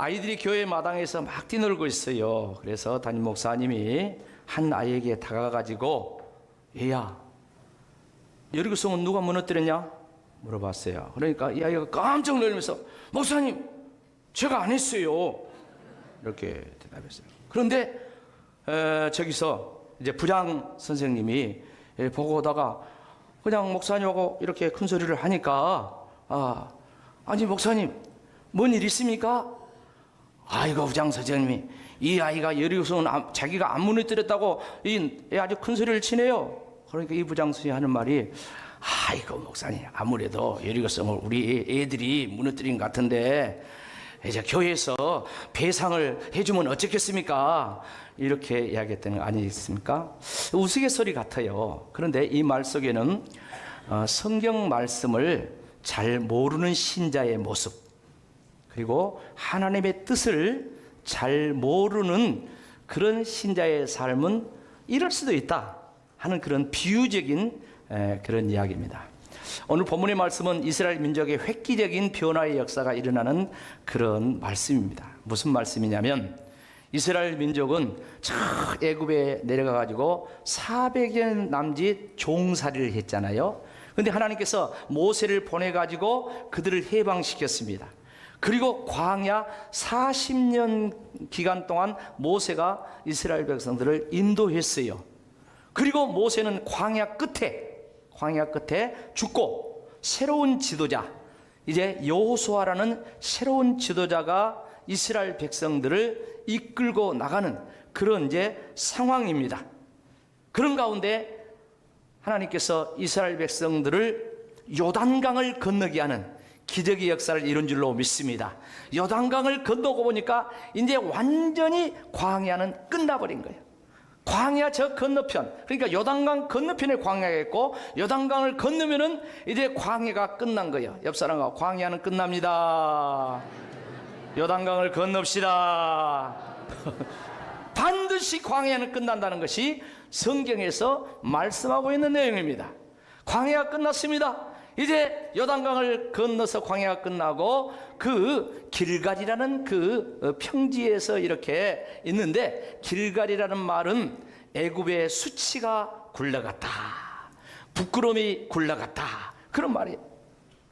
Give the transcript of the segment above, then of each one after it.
아이들이 교회 마당에서 막 뛰놀고 있어요. 그래서 담임 목사님이 한 아이에게 다가가가지고 얘야, 여리고성은 누가 무너뜨렸냐? 물어봤어요. 그러니까 이 아이가 깜짝 놀라면서 목사님, 제가 안 했어요. 이렇게 대답했어요. 그런데 저기서 이제 부장 선생님이 보고 오다가 그냥 목사님하고 이렇게 큰 소리를 하니까 아니 목사님, 뭔 일 있습니까? 아이고 부장 선생님이 이 아이가 여리고성은 자기가 안 무너뜨렸다고 아주 큰 소리를 치네요. 그러니까 이 부장 선생님이 하는 말이 아이고 목사님, 아무래도 여리고성을 우리 애들이 무너뜨린 것 같은데 이제 교회에서 배상을 해주면 어쩌겠습니까? 이렇게 이야기했던 거 아니겠습니까? 우스갯소리 같아요. 그런데 이 말 속에는 성경 말씀을 잘 모르는 신자의 모습, 그리고 하나님의 뜻을 잘 모르는 그런 신자의 삶은 이럴 수도 있다 하는 그런 비유적인 그런 이야기입니다. 오늘 본문의 말씀은 이스라엘 민족의 획기적인 변화의 역사가 일어나는 그런 말씀입니다. 무슨 말씀이냐면 이스라엘 민족은 저 애굽에 내려가 가지고 400년 남짓 종살이를 했잖아요. 그런데 하나님께서 모세를 보내 가지고 그들을 해방시켰습니다. 그리고 광야 40년 기간 동안 모세가 이스라엘 백성들을 인도했어요. 그리고 모세는 광야 끝에 죽고 새로운 지도자, 이제 여호수아라는 새로운 지도자가 이스라엘 백성들을 이끌고 나가는 그런 이제 상황입니다. 그런 가운데 하나님께서 이스라엘 백성들을 요단강을 건너게 하는 기적의 역사를 이룬 줄로 믿습니다. 요단강을 건너고 보니까 이제 완전히 광야는 끝나버린 거예요. 광야 저 건너편, 그러니까 요단강 건너편에 광야가 있고 요단강을 건너면은 이제 광야가 끝난 거예요. 옆 사람과 광야는 끝납니다. 요단강을 건넙시다. 반드시 광야는 끝난다는 것이 성경에서 말씀하고 있는 내용입니다. 광야가 끝났습니다. 이제 요단강을 건너서 광야가 끝나고 그 길갈이라는 그 평지에서 이렇게 있는데, 길갈이라는 말은 애굽의 수치가 굴러갔다, 부끄러움이 굴러갔다, 그런 말이에요.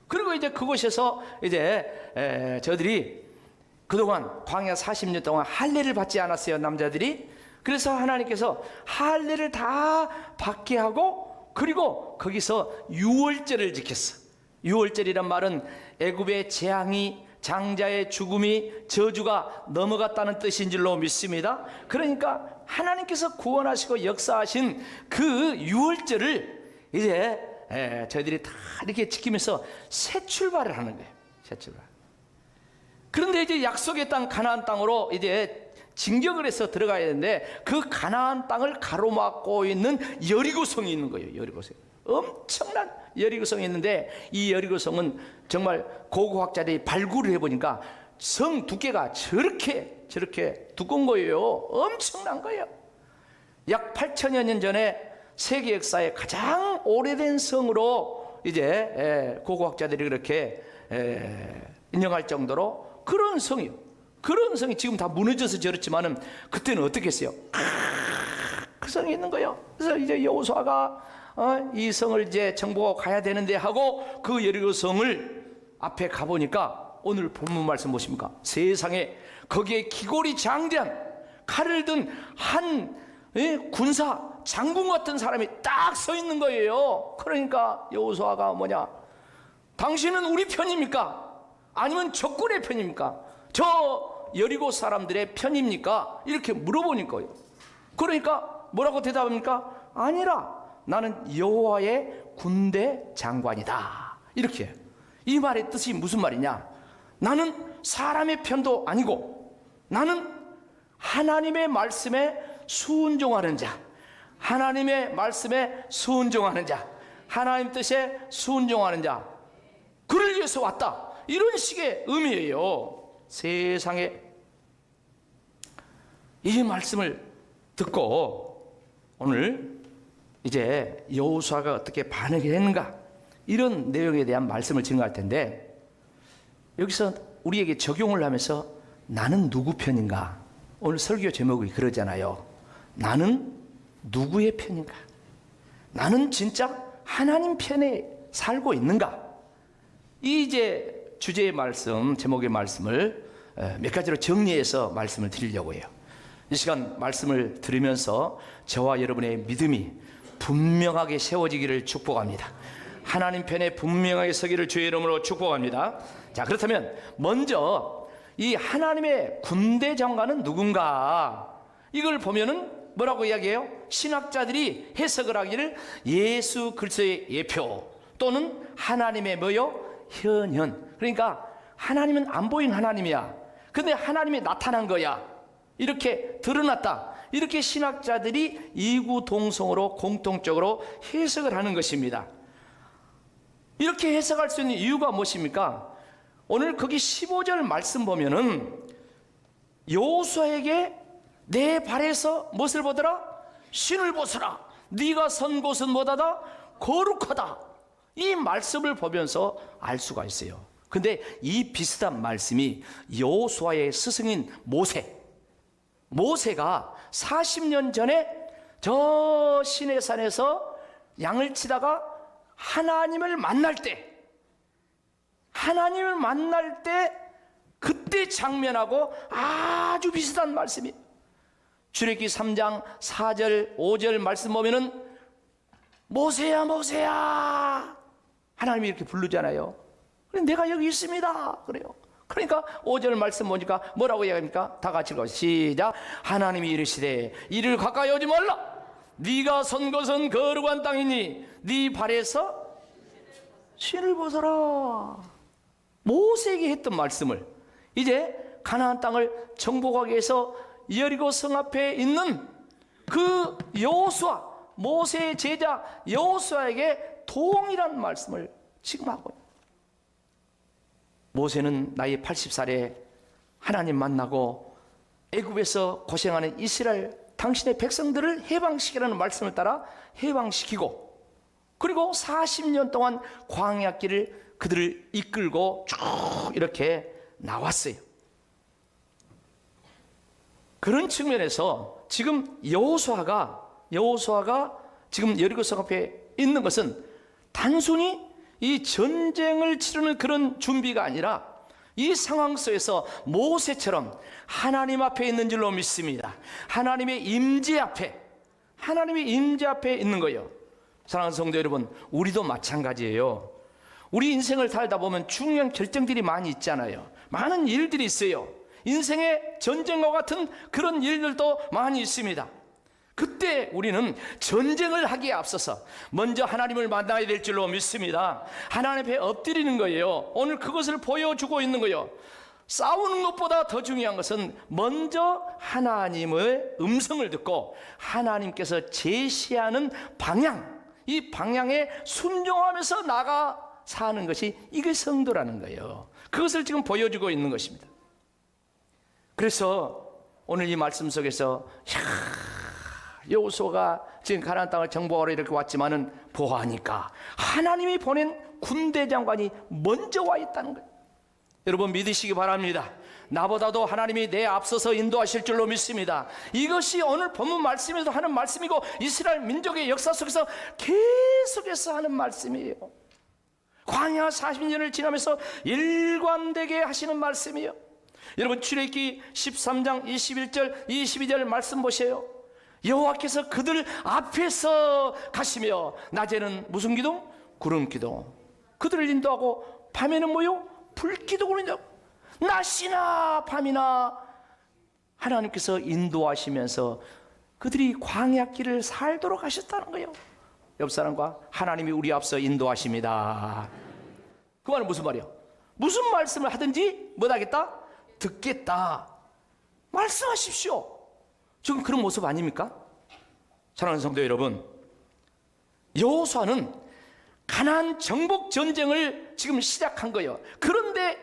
그리고 이제 그곳에서 이제 저들이 그동안 광야 40년 동안 할례를 받지 않았어요, 남자들이. 그래서 하나님께서 할례를 다 받게 하고 그리고 거기서 유월절을 지켰어. 유월절이란 말은 애굽의 재앙이, 장자의 죽음이, 저주가 넘어갔다는 뜻인 줄로 믿습니다. 그러니까 하나님께서 구원하시고 역사하신 그 유월절을 이제 저희들이 다 이렇게 지키면서 새 출발을 하는 거예요. 새 출발. 그런데 이제 약속의 땅 가나안 땅으로 이제 진격을 해서 들어가야 되는데 그 가나안 땅을 가로막고 있는 여리고성이 있는 거예요. 여리고성, 엄청난 여리고성이 있는데 이 여리고성은 정말 고고학자들이 발굴을 해보니까 성 두께가 저렇게 두꺼운 거예요. 엄청난 거예요. 약 8천여 년 전에 세계 역사의 가장 오래된 성으로 이제 고고학자들이 그렇게 인정할 정도로 그런 성이요. 그런 성이 지금 다 무너져서 저렇지만은 그때는 어떻게 했어요? 그 성이 있는 거예요. 그래서 이제 여호수아가 이 성을 이제 정복하고 가야 되는데 하고 그 여리고성을 앞에 가보니까 오늘 본문 말씀 보십니까? 세상에 거기에 기골이 장대한 칼을 든 한 군사 장군 같은 사람이 딱 서 있는 거예요. 그러니까 여호수아가 뭐냐? 당신은 우리 편입니까? 아니면 적군의 편입니까? 저 여리고 사람들의 편입니까? 이렇게 물어보니까요. 그러니까 뭐라고 대답합니까? 아니라 나는 여호와의 군대 장관이다. 이렇게. 이 말의 뜻이 무슨 말이냐? 나는 사람의 편도 아니고 나는 하나님의 말씀에 순종하는 자, 하나님의 말씀에 순종하는 자, 하나님 뜻에 순종하는 자, 그를 위해서 왔다. 이런 식의 의미예요. 세상에 이 말씀을 듣고 오늘 이제 여호수아가 어떻게 반응했는가, 이런 내용에 대한 말씀을 증거할 텐데 여기서 우리에게 적용을 하면서 나는 누구 편인가? 오늘 설교 제목이 그러잖아요. 나는 누구의 편인가? 나는 진짜 하나님 편에 살고 있는가? 이 이제 주제의 말씀, 제목의 말씀을 몇 가지로 정리해서 말씀을 드리려고 해요. 이 시간 말씀을 들으면서 저와 여러분의 믿음이 분명하게 세워지기를 축복합니다. 하나님 편에 분명하게 서기를 주의 이름으로 축복합니다. 자, 그렇다면 먼저 이 하나님의 군대 장관은 누군가? 이걸 보면은 뭐라고 이야기해요? 신학자들이 해석을 하기를 예수 그리스도의 예표 또는 하나님의 뭐요? 현현. 그러니까 하나님은 안 보이는 하나님이야. 근데 하나님이 나타난 거야. 이렇게 드러났다. 이렇게 신학자들이 이구동성으로 공통적으로 해석을 하는 것입니다. 이렇게 해석할 수 있는 이유가 무엇입니까? 오늘 거기 15절 말씀 보면은 여호수아에게 내 발에서 무엇을 보더라? 신을 벗으라. 네가 선 곳은 뭐다다? 거룩하다. 이 말씀을 보면서 알 수가 있어요. 근데 이 비슷한 말씀이 여호수아의 스승인 모세가 40년 전에 저 시내산에서 양을 치다가 하나님을 만날 때 그때 장면하고 아주 비슷한 말씀이 출애굽기 3장 4절 5절 말씀 보면은 모세야 모세야 하나님이 이렇게 부르잖아요. 내가 여기 있습니다 그래요. 그러니까 5절 말씀 보니까 뭐라고 이야기합니까? 다 같이 읽어 시작. 하나님이 이르시되 이를 가까이 오지 말라. 네가 선 곳은 거룩한 땅이니 네 발에서 신을 벗어라. 모세에게 했던 말씀을 이제 가나안 땅을 정복하기 위해서 여리고 성 앞에 있는 그 여호수아, 모세의 제자 여호수아에게 동일한 말씀을 지금 하고 있습니다. 모세는 나이 80살에 하나님 만나고 애굽에서 고생하는 이스라엘 당신의 백성들을 해방시키라는 말씀을 따라 해방시키고 그리고 40년 동안 광야길을 그들을 이끌고 쭉 이렇게 나왔어요. 그런 측면에서 지금 여호수아가 지금 여리고성 앞에 있는 것은 단순히 이 전쟁을 치르는 그런 준비가 아니라 이 상황 속에서 모세처럼 하나님 앞에 있는 줄로 믿습니다. 하나님의 임재 앞에 있는 거예요. 사랑하는 성도 여러분, 우리도 마찬가지예요. 우리 인생을 살다 보면 중요한 결정들이 많이 있잖아요. 많은 일들이 있어요. 인생의 전쟁과 같은 그런 일들도 많이 있습니다. 그때 우리는 전쟁을 하기에 앞서서 먼저 하나님을 만나야 될 줄로 믿습니다. 하나님 앞에 엎드리는 거예요. 오늘 그것을 보여주고 있는 거예요. 싸우는 것보다 더 중요한 것은 먼저 하나님의 음성을 듣고 하나님께서 제시하는 방향, 이 방향에 순종하면서 나가 사는 것이 이게 성도라는 거예요. 그것을 지금 보여주고 있는 것입니다. 그래서 오늘 이 말씀 속에서 여호수아가 지금 가나안 땅을 정복하러 이렇게 왔지만은 보아하니까 하나님이 보낸 군대 장관이 먼저 와 있다는 거예요. 여러분 믿으시기 바랍니다. 나보다도 하나님이 내 앞서서 인도하실 줄로 믿습니다. 이것이 오늘 본문 말씀에서 하는 말씀이고 이스라엘 민족의 역사 속에서 계속해서 하는 말씀이에요. 광야 40년을 지나면서 일관되게 하시는 말씀이에요. 여러분 출애굽기 13장 21절 22절 말씀 보세요. 여호와께서 그들 앞에서 가시며 낮에는 무슨 기둥? 구름 기둥. 그들을 인도하고 밤에는 뭐요? 불기둥으로 인도하고 낮이나 밤이나 하나님께서 인도하시면서 그들이 광야길을 살도록 하셨다는 거예요. 옆 사람과 하나님이 우리 앞서 인도하십니다. 그 말은 무슨 말이에요? 무슨 말씀을 하든지 뭐하겠다? 듣겠다. 말씀하십시오. 지금 그런 모습 아닙니까? 사랑하는 성도 여러분, 여호수아는 가나안 정복 전쟁을 지금 시작한 거예요. 그런데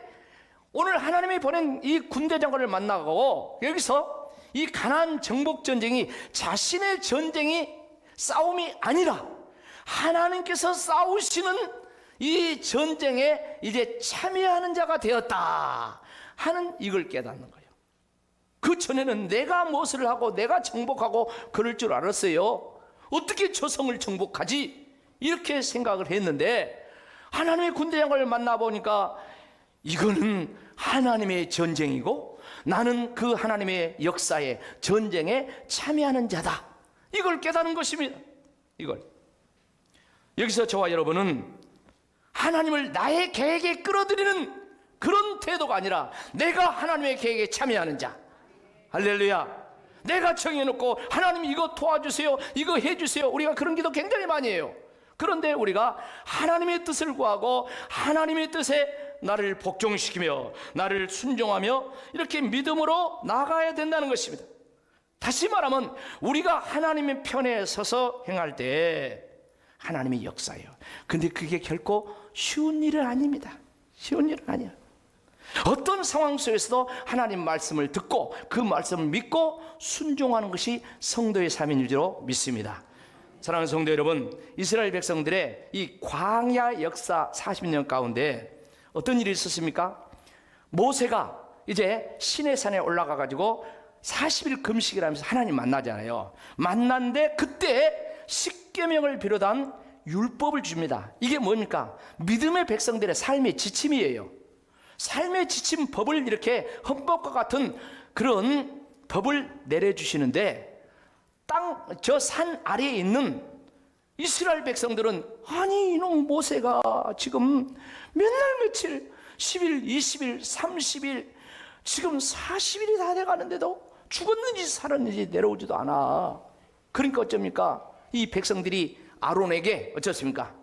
오늘 하나님이 보낸 이 군대 장관을 만나고 여기서 이 가나안 정복 전쟁이 자신의 싸움이 아니라 하나님께서 싸우시는 이 전쟁에 이제 참여하는 자가 되었다 하는 이걸 깨닫는 거예요. 그 전에는 내가 무엇을 하고 내가 정복하고 그럴 줄 알았어요. 어떻게 저성을 정복하지? 이렇게 생각을 했는데 하나님의 군대장을 만나보니까 이거는 하나님의 전쟁이고 나는 그 하나님의 역사에 전쟁에 참여하는 자다. 이걸 깨닫는 것입니다. 이걸. 여기서 저와 여러분은 하나님을 나의 계획에 끌어들이는 그런 태도가 아니라 내가 하나님의 계획에 참여하는 자. 할렐루야. 내가 정해놓고 하나님 이거 도와주세요, 이거 해주세요. 우리가 그런 기도 굉장히 많이 해요. 그런데 우리가 하나님의 뜻을 구하고 하나님의 뜻에 나를 복종시키며 나를 순종하며 이렇게 믿음으로 나가야 된다는 것입니다. 다시 말하면 우리가 하나님의 편에 서서 행할 때 하나님의 역사예요. 근데 그게 결코 쉬운 일은 아닙니다. 쉬운 일은 아니야. 어떤 상황 속에서도 하나님 말씀을 듣고 그 말씀을 믿고 순종하는 것이 성도의 삶인 줄로 믿습니다. 사랑하는 성도 여러분, 이스라엘 백성들의 이 광야 역사 40년 가운데 어떤 일이 있었습니까? 모세가 이제 시내산에 올라가 가지고 40일 금식을 하면서 하나님 만나잖아요. 만났는데 그때 십계명을 비롯한 율법을 줍니다. 이게 뭡니까? 믿음의 백성들의 삶의 지침이에요. 삶의 지침 법을 이렇게 헌법과 같은 그런 법을 내려주시는데 저 산 아래에 있는 이스라엘 백성들은 아니 이놈 모세가 지금 몇 날 며칠 10일, 20일, 30일 지금 40일이 다 돼가는데도 죽었는지 살았는지 내려오지도 않아. 그러니까 어쩝니까? 이 백성들이 아론에게 어쩌습니까?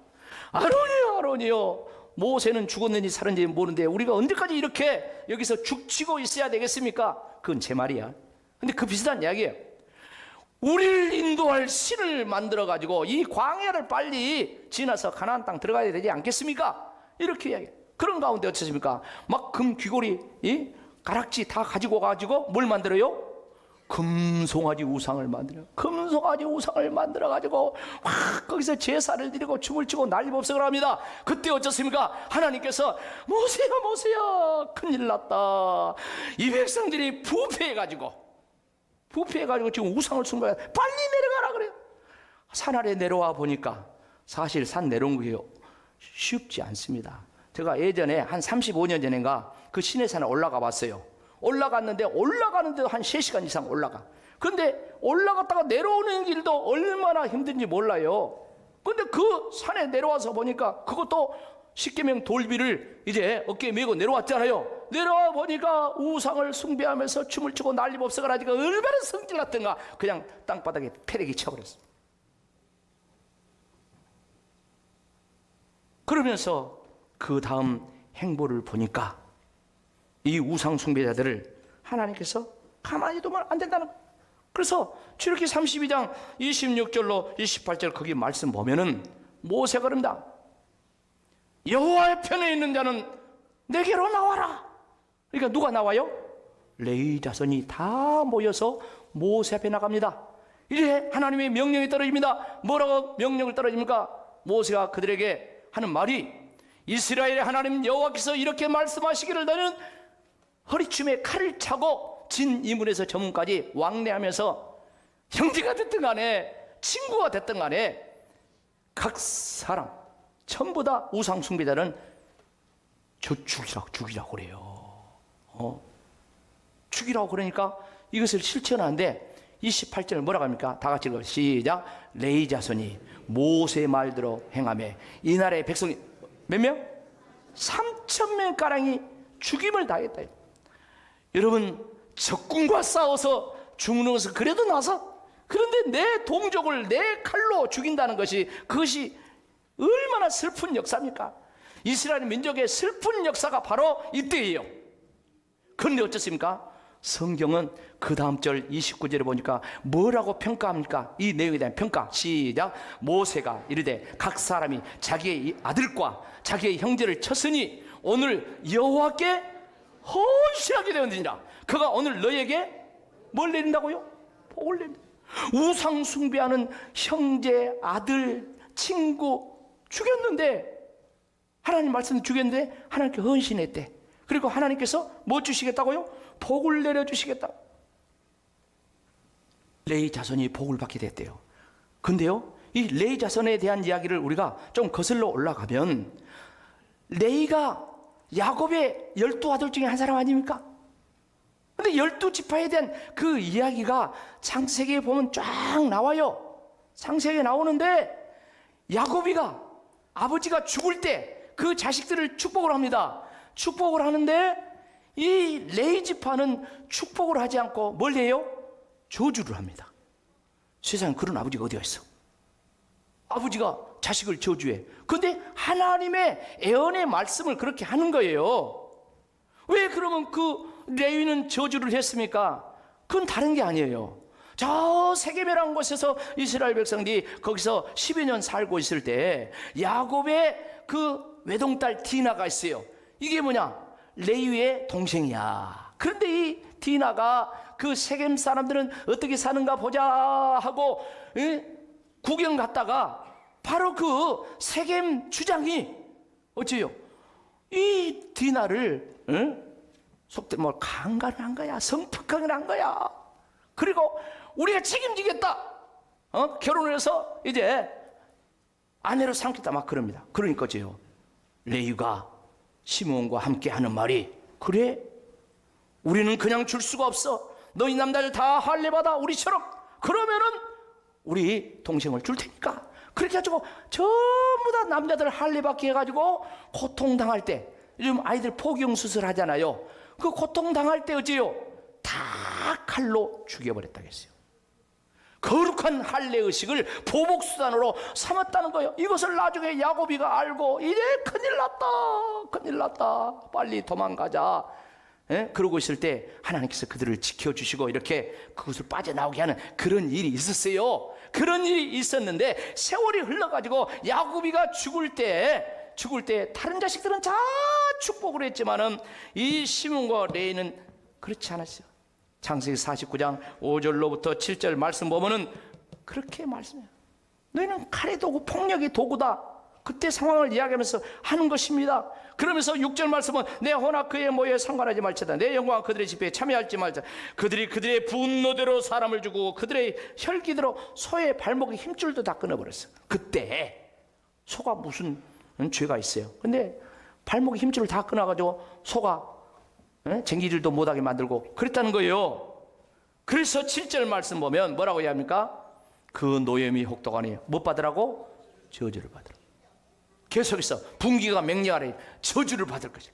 아론이요 모세는 죽었는지 살았는지 모르는데 우리가 언제까지 이렇게 여기서 죽치고 있어야 되겠습니까? 그건 제 말이야. 근데 그 비슷한 이야기예요. 우리를 인도할 신을 만들어 가지고 이 광야를 빨리 지나서 가나안 땅 들어가야 되지 않겠습니까? 이렇게 이야기해요. 그런 가운데 어쩌십니까? 막 금 귀고리 가락지 다 가지고 가지고 뭘 만들어요? 금송아지 우상을 만들어요. 금송아지 우상을 만들어 가지고 막 거기서 제사를 드리고 춤을 추고 난리법석을 합니다. 그때 어쩌습니까? 하나님께서 모세야 큰일 났다. 이 백성들이 부패해 가지고 지금 우상을 숭배해 빨리 내려가라 그래요. 산 아래 내려와 보니까 사실 산 내려온 게 쉽지 않습니다. 제가 예전에 한 35년 전인가 그 시내산에 올라가 봤어요. 올라가는데도 한 3시간 이상 올라가. 근데 올라갔다가 내려오는 길도 얼마나 힘든지 몰라요. 근데 그 산에 내려와서 보니까 그것도 십계명 돌비를 이제 어깨에 메고 내려왔잖아요. 내려와 보니까 우상을 숭배하면서 춤을 추고 난리법석을 하니까 얼마나 성질났던가 그냥 땅바닥에 패대기 쳐버렸어. 그러면서 그 다음 행보를 보니까 이 우상 숭배자들을 하나님께서 가만히 두면 안 된다는 거예요. 그래서 출애굽기 32장 26절로 28절 거기 말씀 보면은 모세가 그럽니다. 여호와의 편에 있는 자는 내게로 나와라. 그러니까 누가 나와요? 레위 자손이 다 모여서 모세 앞에 나갑니다. 이제 하나님의 명령이 떨어집니다. 뭐라고 명령을 떨어집니까? 모세가 그들에게 하는 말이 이스라엘의 하나님 여호와께서 이렇게 말씀하시기를 너는 허리춤에 칼을 차고 진 이문에서 저문까지 왕래하면서 형제가 됐든 간에 친구가 됐든 간에 각 사람 전부 다 우상 숭배자는 죽이라고 그래요. 죽이라고 그러니까 이것을 실천하는데 28절을 뭐라고 합니까? 다 같이 읽어 시작. 레위 자손이 모세의 말대로 행하며 이날의 백성이 몇 명? 3,000명가량이 죽임을 당했다. 여러분 적군과 싸워서 죽는 것은 그래도 나서 그런데 내 동족을 내 칼로 죽인다는 것이 그것이 얼마나 슬픈 역사입니까? 이스라엘 민족의 슬픈 역사가 바로 이때예요. 그런데 어쩌습니까? 성경은 그 다음 절 29절에 보니까 뭐라고 평가합니까? 이 내용에 대한 평가 시작. 모세가 이르되 각 사람이 자기의 아들과 자기의 형제를 쳤으니 오늘 여호와께 헌신하게 되었느니라. 그가 오늘 너에게 뭘 내린다고요? 복을 내린다. 우상 숭배하는 형제, 아들, 친구 죽였는데 하나님 말씀 죽였는데 하나님께 헌신했대. 그리고 하나님께서 뭐 주시겠다고요? 복을 내려주시겠다. 레위 자손이 복을 받게 됐대요. 근데요, 이 레위 자손에 대한 이야기를 우리가 좀 거슬러 올라가면, 레위가 야곱의 12아들 중에 한 사람 아닙니까? 근데 12지파에 대한 그 이야기가 창세기에 보면 쫙 나와요. 창세기에 나오는데, 야곱이가 아버지가 죽을 때 그 자식들을 축복을 합니다. 축복을 하는데 이 레위 지파는 축복을 하지 않고 뭘 해요? 저주를 합니다. 세상에 그런 아버지가 어디가 있어? 아버지가 자식을 저주해. 근데 하나님의 애언의 말씀을 그렇게 하는 거예요. 왜 그러면 그 레위는 저주를 했습니까? 그건 다른 게 아니에요. 저 세겜이라는 곳에서 이스라엘 백성들이 거기서 10여 년 살고 있을 때 야곱의 그 외동딸 디나가 있어요. 이게 뭐냐? 레위의 동생이야. 그런데 이 디나가 그 세겜 사람들은 어떻게 사는가 보자 하고 구경 갔다가 바로 그 세겜 주장이 어째요? 이 디나를 속된 뭘 강간을 한 거야. 성폭행을 한 거야. 그리고 우리가 책임지겠다. 결혼을 해서 이제 아내로 삼겠다 막 그럽니다. 그러니까 어째요? 레위가 시므온과 함께 하는 말이, 그래? 우리는 그냥 줄 수가 없어. 너희 남자들 다 할례받아 우리처럼. 그러면은 우리 동생을 줄 테니까. 그렇게 해가지고 전부 다 남자들 할례받게 해가지고 고통당할 때, 요즘 아이들 포경 수술 하잖아요. 그 고통당할 때 어째요? 다 칼로 죽여버렸다겠어요. 거룩한 할례의식을 보복수단으로 삼았다는 거예요. 이것을 나중에 야곱이가 알고 이제 큰일 났다, 큰일 났다, 빨리 도망가자. 그러고 있을 때 하나님께서 그들을 지켜주시고 이렇게 그것을 빠져나오게 하는 그런 일이 있었어요. 그런 일이 있었는데 세월이 흘러가지고 야곱이가 죽을 때 다른 자식들은 다 축복을 했지만은 이 시몬과 레위는 그렇지 않았어요. 창세기 49장 5절로부터 7절 말씀 보면은 그렇게 말씀해요. 너희는 칼의 도구, 폭력의 도구다. 그때 상황을 이야기하면서 하는 것입니다. 그러면서 6절 말씀은 내 혼악 그의 모여에 상관하지 말지다. 내 영광 그들의 집회에 참여할지 말자. 그들이 그들의 분노대로 사람을 주고 그들의 혈기대로 소의 발목의 힘줄도 다 끊어버렸어. 그때 소가 무슨 죄가 있어요. 근데 발목의 힘줄을 다 끊어가지고 소가 쟁기질도 못하게 만들고 그랬다는 거예요. 그래서 7절 말씀 보면 뭐라고 해야 합니까? 그 노염이 혹독하니 못 받으라고? 저주를 받으라. 계속해서 분기가 맹렬하니 저주를 받을 거죠.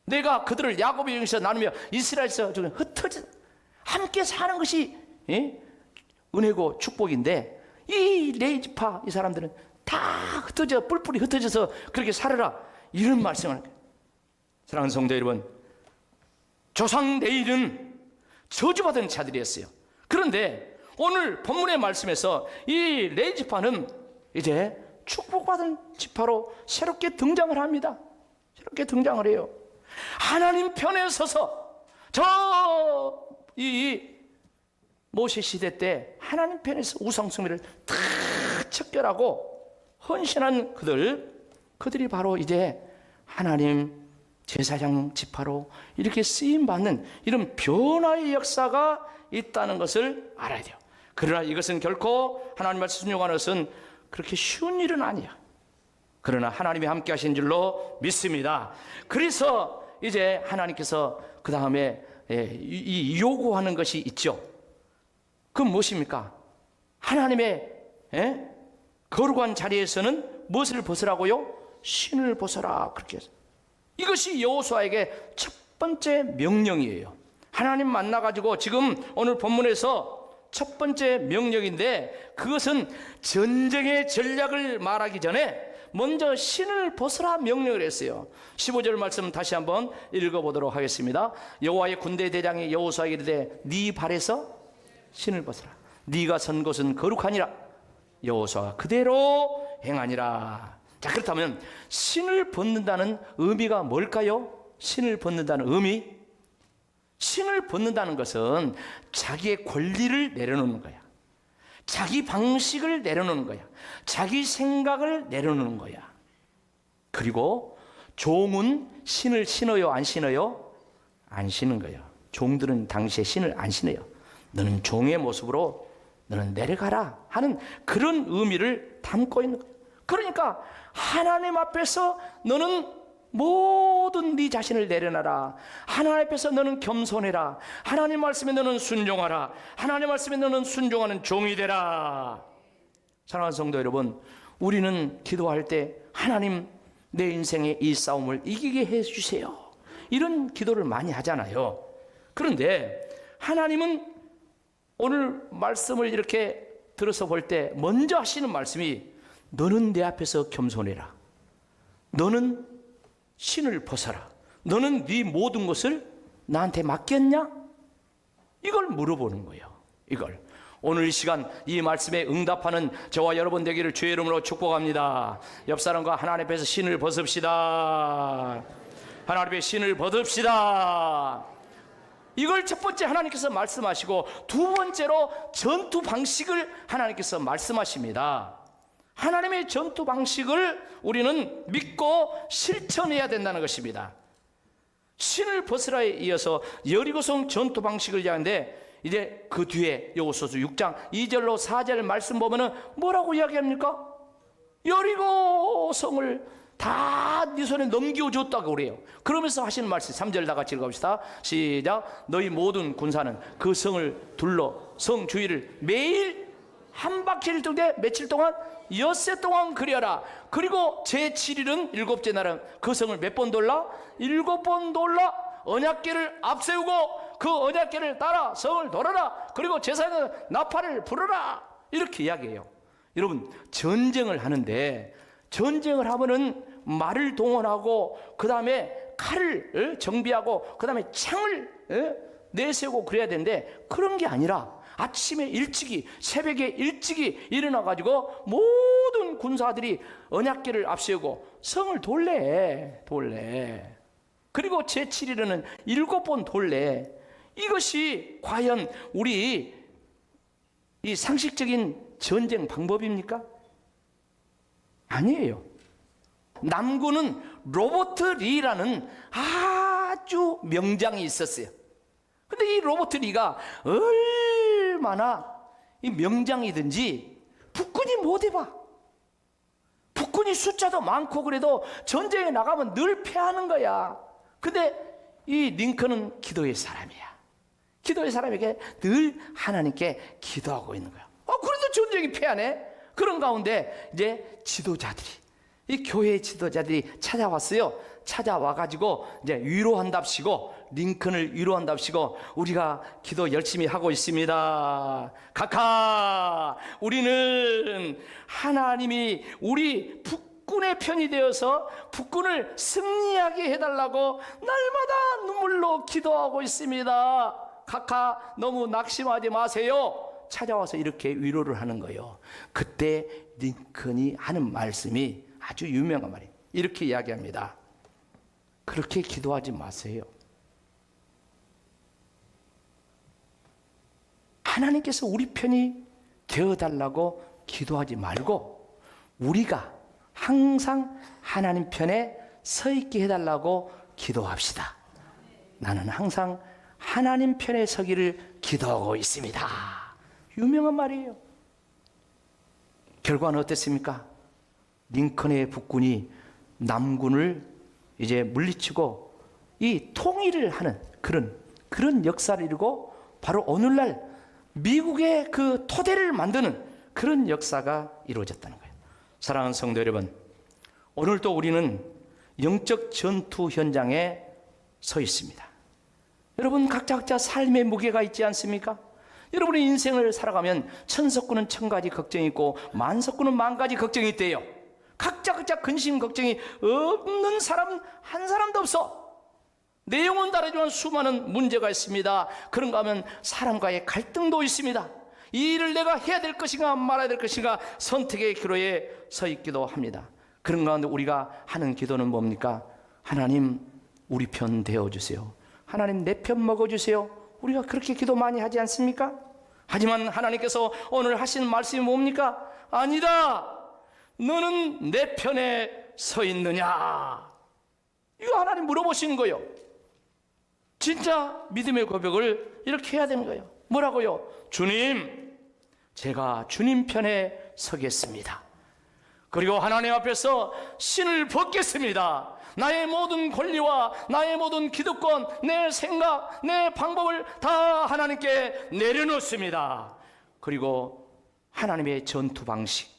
내가 그들을 야곱의 영에서 나누며 이스라엘에서 흩어져 함께 사는 것이 은혜고 축복인데, 이 레위 지파 이 사람들은 다 흩어져 뿔뿔이 흩어져서 그렇게 살아라, 이런 말씀을 하는 거예요. 사랑하는 성도 여러분, 조상 레위는 저주받은 자들이었어요. 그런데 오늘 본문의 말씀에서 이 레위 지파는 이제 축복받은 지파로 새롭게 등장을 합니다. 새롭게 등장을 해요. 하나님 편에 서서 이 모세 시대 때 하나님 편에서 우상숭배를 다 척결하고 헌신한 그들이 바로 이제 하나님 제사장 지파로 이렇게 쓰임받는 이런 변화의 역사가 있다는 것을 알아야 돼요. 그러나 이것은 결코 하나님 말씀 순종하는 것은 그렇게 쉬운 일은 아니야. 그러나 하나님이 함께 하신 줄로 믿습니다. 그래서 이제 하나님께서 그 다음에 이 요구하는 것이 있죠. 그건 무엇입니까? 하나님의 거룩한 자리에서는 무엇을 벗으라고요? 신을 벗어라. 그렇게 해서 이것이 여호수아에게 첫 번째 명령이에요. 하나님 만나가지고 지금 오늘 본문에서 첫 번째 명령인데, 그것은 전쟁의 전략을 말하기 전에 먼저 신을 벗으라 명령을 했어요. 15절 말씀 다시 한번 읽어보도록 하겠습니다. 여호와의 군대 대장이 여호수아에게 이르되 네 발에서 신을 벗으라. 네가 선 곳은 거룩하니라. 여호수아가 그대로 행하니라. 자, 그렇다면 신을 벗는다는 의미가 뭘까요? 신을 벗는다는 의미, 신을 벗는다는 것은 자기의 권리를 내려놓는 거야. 자기 방식을 내려놓는 거야. 자기 생각을 내려놓는 거야. 그리고 종은 신을 신어요, 안 신어요? 안 신은 거예요. 종들은 당시에 신을 안 신어요. 너는 종의 모습으로 너는 내려가라 하는 그런 의미를 담고 있는 거예요. 그러니까 하나님 앞에서 너는 모든 네 자신을 내려놔라. 하나님 앞에서 너는 겸손해라. 하나님 말씀에 너는 순종하라. 하나님 말씀에 너는 순종하는 종이 되라. 사랑하는 성도 여러분, 우리는 기도할 때 하나님 내 인생의 이 싸움을 이기게 해주세요, 이런 기도를 많이 하잖아요. 그런데 하나님은 오늘 말씀을 이렇게 들어서 볼 때 먼저 하시는 말씀이 너는 내 앞에서 겸손해라. 너는 신을 벗어라. 너는 네 모든 것을 나한테 맡겼냐? 이걸 물어보는 거예요. 이걸 오늘 이 시간 이 말씀에 응답하는 저와 여러분 되기를 주의 이름으로 축복합니다. 옆 사람과 하나님 앞에서 신을 벗읍시다. 하나님 앞에 신을 벗읍시다. 이걸 첫 번째 하나님께서 말씀하시고, 두 번째로 전투 방식을 하나님께서 말씀하십니다. 하나님의 전투 방식을 우리는 믿고 실천해야 된다는 것입니다. 신을 벗으라에 이어서 여리고성 전투 방식을 이야기하는데, 이제 그 뒤에 여호수아서 6장 2절로 4절 말씀 보면은 뭐라고 이야기합니까? 여리고성을 다 네 손에 넘겨줬다고 그래요. 그러면서 하시는 말씀 3절 다 같이 읽어봅시다. 시작. 너희 모든 군사는 그 성을 둘러 성 주위를 매일 한 바퀴를 돌되 며칠 동안 엿새 동안 그려라. 그리고 제7일은 일곱째 날은 그 성을 몇 번 돌라? 7번 돌라. 언약궤를 앞세우고 그 언약궤를 따라 성을 돌아라. 그리고 제사장은 나팔을 불어라. 이렇게 이야기해요. 여러분, 전쟁을 하는데, 전쟁을 하면은 말을 동원하고 그 다음에 칼을 정비하고 그 다음에 창을 내세우고 그래야 되는데, 그런 게 아니라 아침에 일찍이, 새벽에 일찍이 일어나가지고 모든 군사들이 언약궤를 앞세우고 성을 돌래. 그리고 제7일에는 7번 돌래. 이것이 과연 우리 이 상식적인 전쟁 방법입니까? 아니에요. 남군은 로버트 리라는 아주 명장이 있었어요. 근데 이 로버트 리가 얼마나 이 명장이든지 북군이 못 해봐. 북군이 숫자도 많고 그래도 전쟁에 나가면 늘 패하는 거야. 근데 이 링컨은 기도의 사람이야. 기도의 사람에게 늘 하나님께 기도하고 있는 거야. 그래도 전쟁이 패하네. 그런 가운데 이제 지도자들이, 이 교회 지도자들이 찾아왔어요. 찾아와가지고 이제 위로한답시고, 링컨을 위로한답시고, 우리가 기도 열심히 하고 있습니다. 각하, 우리는 하나님이 우리 북군의 편이 되어서 북군을 승리하게 해달라고 날마다 눈물로 기도하고 있습니다. 각하, 너무 낙심하지 마세요. 찾아와서 이렇게 위로를 하는 거예요. 그때 링컨이 하는 말씀이 아주 유명한 말이에요. 이렇게 이야기합니다. 그렇게 기도하지 마세요. 하나님께서 우리 편이 되어달라고 기도하지 말고, 우리가 항상 하나님 편에 서 있게 해달라고 기도합시다. 나는 항상 하나님 편에 서기를 기도하고 있습니다. 유명한 말이에요. 결과는 어땠습니까? 링컨의 북군이 남군을 이제 물리치고 이 통일을 하는 그런 역사를 이루고, 바로 오늘날 미국의 그 토대를 만드는 그런 역사가 이루어졌다는 거예요. 사랑하는 성도 여러분, 오늘도 우리는 영적 전투 현장에 서 있습니다. 여러분, 각자 삶의 무게가 있지 않습니까? 여러분의 인생을 살아가면 천석군은 1000가지 걱정이 있고 만석군은 10,000가지 걱정이 있대요. 각자 근심 걱정이 없는 사람 한 사람도 없어. 내용은 다르지만 수많은 문제가 있습니다. 그런가 하면 사람과의 갈등도 있습니다. 이 일을 내가 해야 될 것인가 말아야 될 것인가 선택의 기로에 서 있기도 합니다. 그런 가운데 우리가 하는 기도는 뭡니까? 하나님, 우리 편 되어주세요. 하나님, 내 편 먹어주세요. 우리가 그렇게 기도 많이 하지 않습니까? 하지만 하나님께서 오늘 하시는 말씀이 뭡니까? 아니다, 너는 내 편에 서 있느냐? 이거 하나님 물어보시는 거예요. 진짜 믿음의 고백을 이렇게 해야 되는 거예요. 뭐라고요? 주님, 제가 주님 편에 서겠습니다. 그리고 하나님 앞에서 신을 벗겠습니다. 나의 모든 권리와 나의 모든 기득권, 내 생각, 내 방법을 다 하나님께 내려놓습니다. 그리고 하나님의 전투 방식,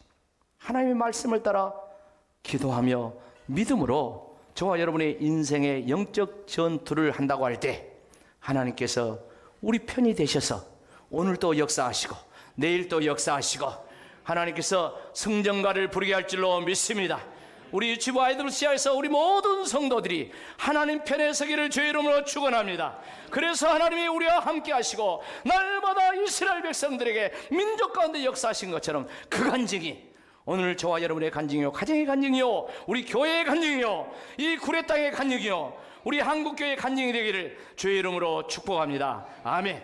하나님의 말씀을 따라 기도하며 믿음으로 저와 여러분의 인생의 영적 전투를 한다고 할 때 하나님께서 우리 편이 되셔서 오늘도 역사하시고 내일도 역사하시고 하나님께서 승전가를 부르게 할 줄로 믿습니다. 우리 유치부 아이들 시야에서 우리 모든 성도들이 하나님 편에 서기를 주의 이름으로 축원합니다. 그래서 하나님이 우리와 함께 하시고 날마다 이스라엘 백성들에게 민족 가운데 역사하신 것처럼 그 간증이 오늘 저와 여러분의 간증이요, 가정의 간증이요, 우리 교회의 간증이요, 이 구례 땅의 간증이요, 우리 한국교회의 간증이 되기를 주의 이름으로 축복합니다. 아멘.